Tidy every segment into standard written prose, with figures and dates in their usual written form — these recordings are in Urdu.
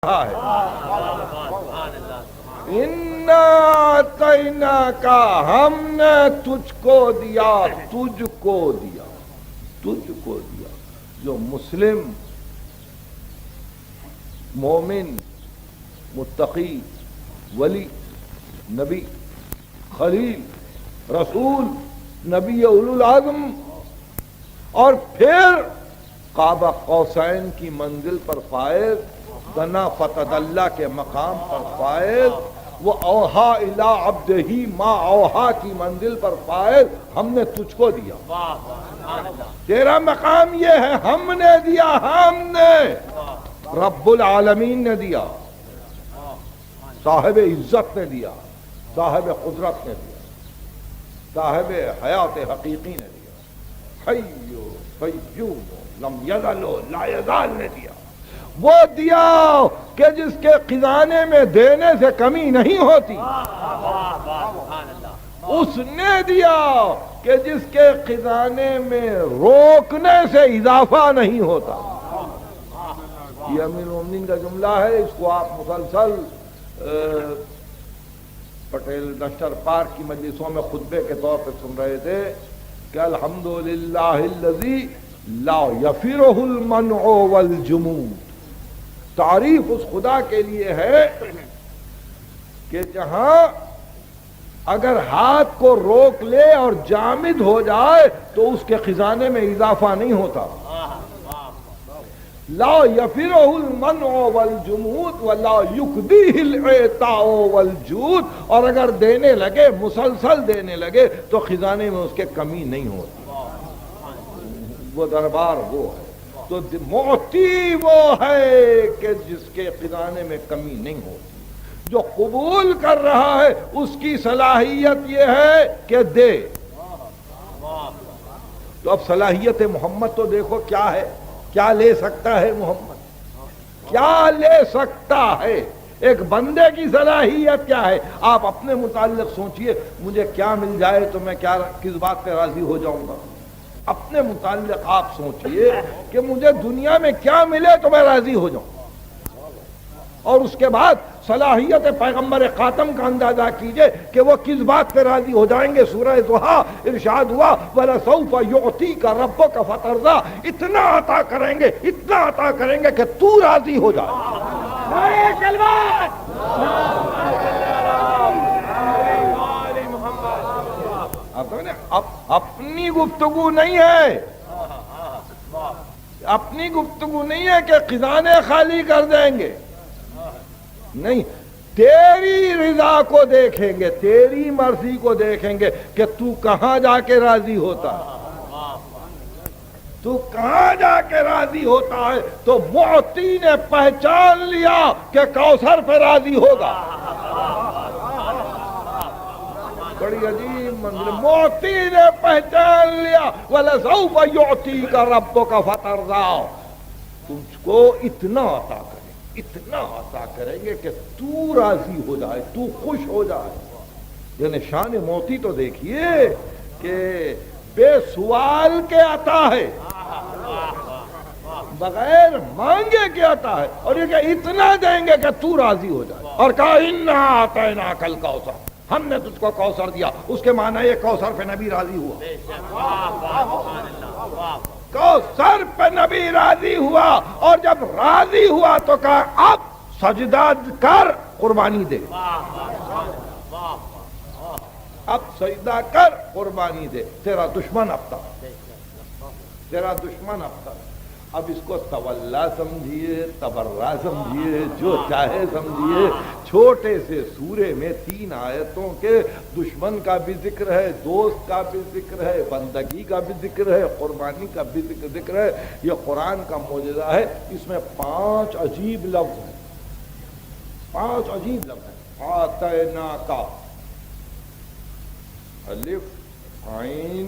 ہے اِنَّا أَعْطَيْنَاكَ، ہم نے تجھ کو دیا، تجھ کو دیا، تجھ کو دیا۔ جو مسلم مومن متقی ولی نبی خلیل رسول نبی اولو العزم اور پھر قاب قوسین کی منزل پر فائز، دنا فتدلی کے مقام پر فائز، وہ اوحا الی عبدہ ما اوحا کی منزل پر فائز، ہم نے تجھ کو دیا۔ تیرا مقام یہ ہے، ہم نے دیا، ہم نے، رب العالمین نے دیا، صاحب عزت نے دیا، صاحب قدرت نے دیا، صاحب حیات حقیقی نے دیا، حی قیوم لم یزل لا یزال نے دیا۔ وہ دیا کہ جس کے خزانے میں دینے سے کمی نہیں ہوتی، اس نے دیا کہ جس کے خزانے میں روکنے سے اضافہ نہیں ہوتا۔ یہ امیر المومنین کا جملہ ہے، اس کو آپ مسلسل پٹیل نشتر پارک کی مجلسوں میں خطبے کے طور پہ سن رہے تھے کہ الحمدللہ الذی لا یفرہ المنع والجمود۔ تعریف اس خدا کے لیے ہے کہ جہاں اگر ہاتھ کو روک لے اور جامد ہو جائے تو اس کے خزانے میں اضافہ نہیں ہوتا۔ لا یفرہ المنع والجمود ولا یکدیہ العطاء والجود، اور اگر دینے لگے، مسلسل دینے لگے تو خزانے میں اس کے کمی نہیں ہوتی۔ وہ دربار وہ ہے، تو معطی وہ ہے کہ جس کے خزانے میں کمی نہیں ہوتی۔ جو قبول کر رہا ہے اس کی صلاحیت یہ ہے کہ دے۔ تو اب صلاحیت محمد تو دیکھو کیا ہے، کیا لے سکتا ہے محمد، کیا لے سکتا ہے؟ ایک بندے کی صلاحیت کیا ہے؟ آپ اپنے متعلق سوچئے، مجھے کیا مل جائے تو میں کس بات پہ راضی ہو جاؤں گا؟ اپنے متعلق آپ سوچئے کہ مجھے دنیا میں کیا ملے تو میں راضی ہو جاؤں، اور اس کے بعد صلاحیت پیغمبر خاتم کا اندازہ کیجئے کہ وہ کس بات پہ راضی ہو جائیں گے۔ سورہ ضحیٰ ارشاد ہوا وَلَسَوْفَ يُعْطِيكَ رَبُّكَ فَتَرْضَىٰ، اتنا عطا کریں گے، اتنا عطا کریں گے کہ تو راضی ہو جائے۔ اپنی گفتگو نہیں ہے، اپنی گفتگو نہیں ہے کہ خزانے خالی کر دیں گے، نہیں، تیری رضا کو دیکھیں گے، تیری مرضی کو دیکھیں گے کہ تو کہاں جا کے راضی ہوتا ہے، تو کہاں جا کے راضی ہوتا ہے۔ تو معطی نے پہچان لیا کہ کوثر پہ راضی ہوگا۔ بڑی عجیب منزل، معطی نے پہچان لیا وَلَسَوْفَ يُعْطِيكَ رَبُّكَ فَتَرْضَىٰ، تجھ کو اتنا عطا کریں، اتنا عطا کریں گے کہ تو راضی ہو جائے، تو خوش ہو جائے۔ یعنی شان معطی تو دیکھیے کہ بے سوال کے عطا ہے، بغیر مانگے کے عطا ہے، اور یہ کہ اتنا دیں گے کہ تو راضی ہو جائے۔ اور کہا اِنَّا أَعْطَيْنَاكَ الْكَوْثَرَ، ہم نے تجھ کو کوثر دیا۔ اس کے معنی یہ کوثر پہ نبی راضی ہوا، کوثر پہ نبی راضی ہوا، اور جب راضی ہوا تو کہا اب سجدہ کر، قربانی دے، اب سجدہ کر، قربانی دے، تیرا دشمن اب تک، تیرا دشمن اب تک۔ اب اس کو تولا سمجھیے، تبرہ سمجھیے، جو چاہے سمجھیے، چھوٹے سے سورے میں 3 آیتوں کے دشمن کا بھی ذکر ہے، دوست کا بھی ذکر ہے، بندگی کا بھی ذکر ہے، قربانی کا بھی ذکر ہے۔ یہ قرآن کا معجزہ ہے، اس میں 5 عجیب لفظ ہیں، 5 عجیب لفظ ہیں۔ آتیناک، الف عین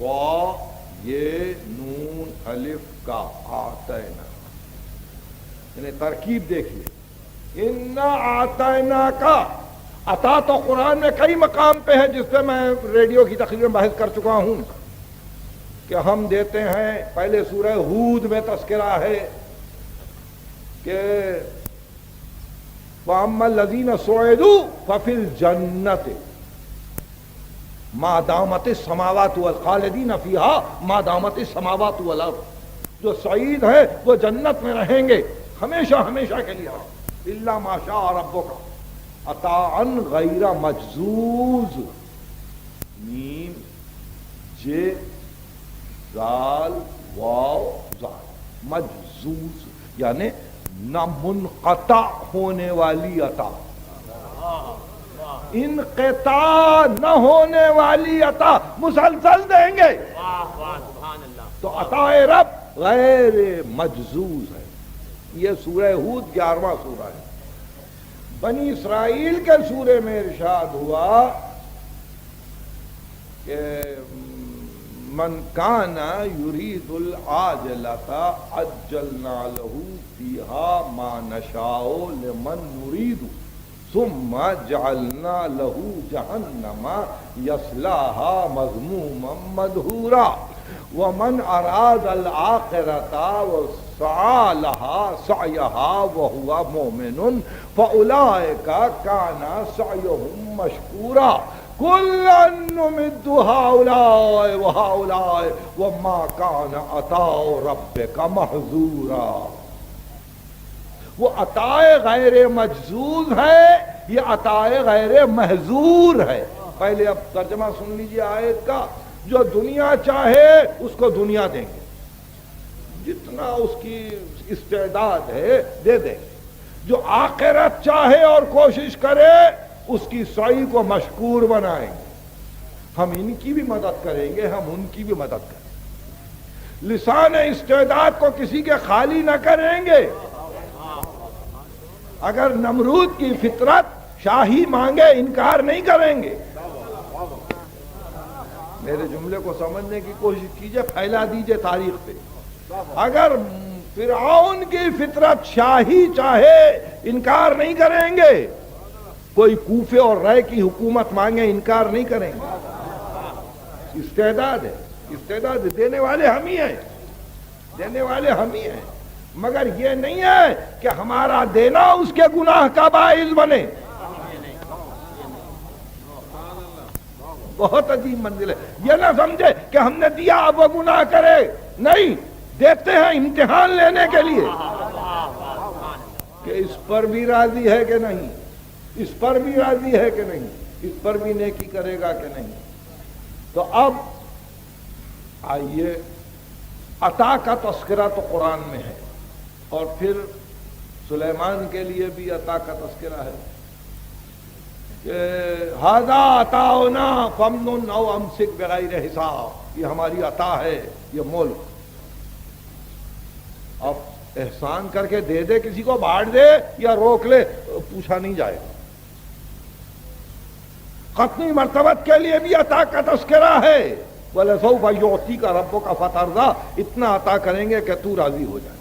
واو یہ نون الف کا، آتینا، یعنی ترکیب دیکھیے، اِنَّا أَعْطَيْنَاكَ۔ عطا تو قرآن میں کئی مقام پہ ہے، جس پہ میں ریڈیو کی تقریر میں بحث کر چکا ہوں کہ ہم دیتے ہیں۔ پہلے سورہ ہود میں تذکرہ ہے کہ وَأَمَّا الَّذِينَ سُعِدُوا فَفِي الْجَنَّةِ مَا دَامَتِ السَّمَاوَاتُ وَالْخَالِدِينَ فِيهَا مَا دَامَتِ السَّمَاوَاتُ وَالْأَرْضُ، جو سعید ہے وہ جنت میں رہیں گے ہمیشہ ہمیشہ کے لیے، اِلَّا مَا شَاءَ رَبُّكَ عَطَاءً غَيْرَ مَجْزُوزٍ، میم جے زال واو زال، مجزوز یعنی نہ منقطع ہونے والی عطا، انقطاع نہ ہونے والی عطا، مسلسل دیں گے۔ تو عطا رب غیر مجزوز ہے۔ یہ سورہ ہود 11واں سورہ ہے۔ بنی اسرائیل کے سورے میں ارشاد ہوا کہ من کان یرید العاجلۃ عجلنا له فیہا ما نشاء لمن نرید ثم جعلنا له جہنم یصلاها مذموما مدحورا ومن اراد الآخرۃ وسعى لها سعیها وهو مؤمن فاولئک کان سعیهم مشکورا کلا نمد ہؤلاء وہؤلاء وما کان عطاء ربک محظورا۔ وہ عطاء غیر مجزوز ہے، یہ عطاء غیر محظور ہے۔ پہلے اب ترجمہ سن لیجیے آیت کا، جو دنیا چاہے اس کو دنیا دیں گے، جتنا اس کی استعداد ہے دے دیں گے، جو آخرت چاہے اور کوشش کرے اس کی سعی کو مشکور بنائیں گے، ہم ان کی بھی مدد کریں گے، ہم ان کی بھی مدد کریں گے، لسان استعداد کو کسی کے خالی نہ کریں گے۔ اگر نمرود کی فطرت شاہی مانگے انکار نہیں کریں گے۔ میرے جملے کو سمجھنے کی کوشش کیجئے، پھیلا دیجئے تاریخ پہ۔ اگر فرعون کی فطرت شاہی چاہے انکار نہیں کریں گے، کوئی کوفے اور رائے کی حکومت مانگے انکار نہیں کریں گے۔ استعداد ہے، استعداد دینے والے ہم ہی ہیں، دینے والے ہم ہی ہیں، مگر یہ نہیں ہے کہ ہمارا دینا اس کے گناہ کا باعث بنے۔ بہت عجیب منزل ہے، یہ نہ سمجھے کہ ہم نے دیا اب وہ گناہ کرے، نہیں، دیتے ہیں امتحان لینے کے لیے کہ اس پر بھی راضی ہے کہ نہیں، اس پر بھی راضی ہے کہ نہیں، اس پر بھی نیکی کرے گا کہ نہیں۔ تو اب آئیے، عطا کا تذکرہ تو قرآن میں ہے، اور پھر سلیمان کے لیے بھی عطا کا تذکرہ ہے کہ ھذا عطاؤنا فامنن او امسک بغیر حساب، یہ ہماری عطا ہے، یہ مول۔ اب احسان کر کے دے دے کسی کو، بانٹ دے یا روک لے، پوچھا نہیں جائے گا۔ ختمی مرتبت کے لیے بھی عطا کا تذکرہ ہے، وَلَسَوْفَ يُعْطِيكَ رَبُّكَ فَتَرْضَىٰ، اتنا عطا کریں گے کہ تو راضی ہو جائے۔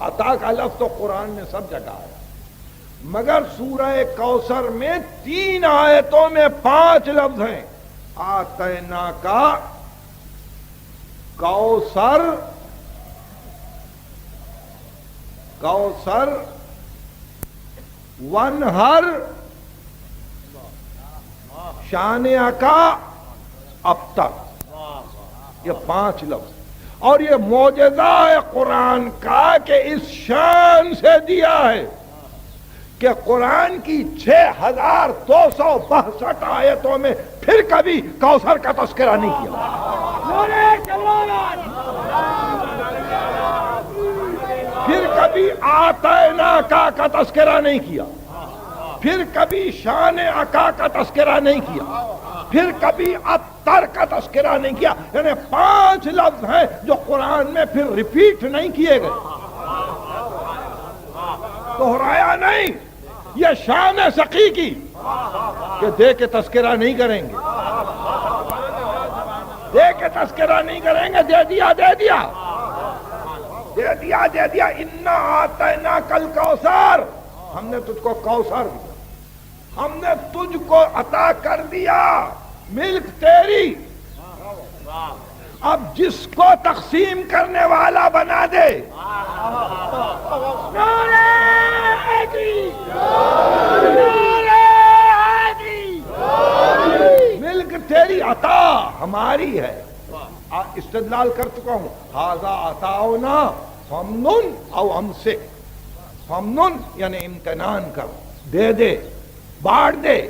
عطا کا لفظ تو قرآن میں سب جگہ ہے، مگر سورہ کوثر میں 3 آیتوں میں 5 لفظ ہیں۔ آتیناک کوثر، کوثر، ونہر، شانیہ کا ابتر، یہ 5 لفظ، اور یہ معجزہ ہے قرآن کا کہ اس شان سے دیا ہے کہ قرآن کی 6262 آیتوں میں پھر کبھی کوثر کا تذکرہ نہیں کیا، پھر کبھی آتینا کا تذکرہ نہیں کیا، پھر کبھی شان عقا کا تذکرہ نہیں کیا، پھر کبھی ابتر کا تذکرہ نہیں کیا۔ یعنی 5 لفظ ہیں جو قرآن میں پھر ریپیٹ نہیں کیے گئے، دہرایا نہیں۔ یہ شان سقی کی کہ دے کے تذکرہ نہیں کریں گے، دے کے تذکرہ نہیں کریں گے، دے دیا دے دیا دے دیا دے دیا۔ انا آتیناک الکوثر، ہم نے تجھ کو کوثر دیا، ہم نے تجھ کو عطا کر دیا، ملک تیری، اب جس کو تقسیم کرنے والا بنا دے۔ تیری عطا ہماری ہے. استدلال کر چکا ہوں. ھذا عطاؤنا فمنن او امسک. فمنن یعنی امتنان کر، دے دے، بانٹ دے.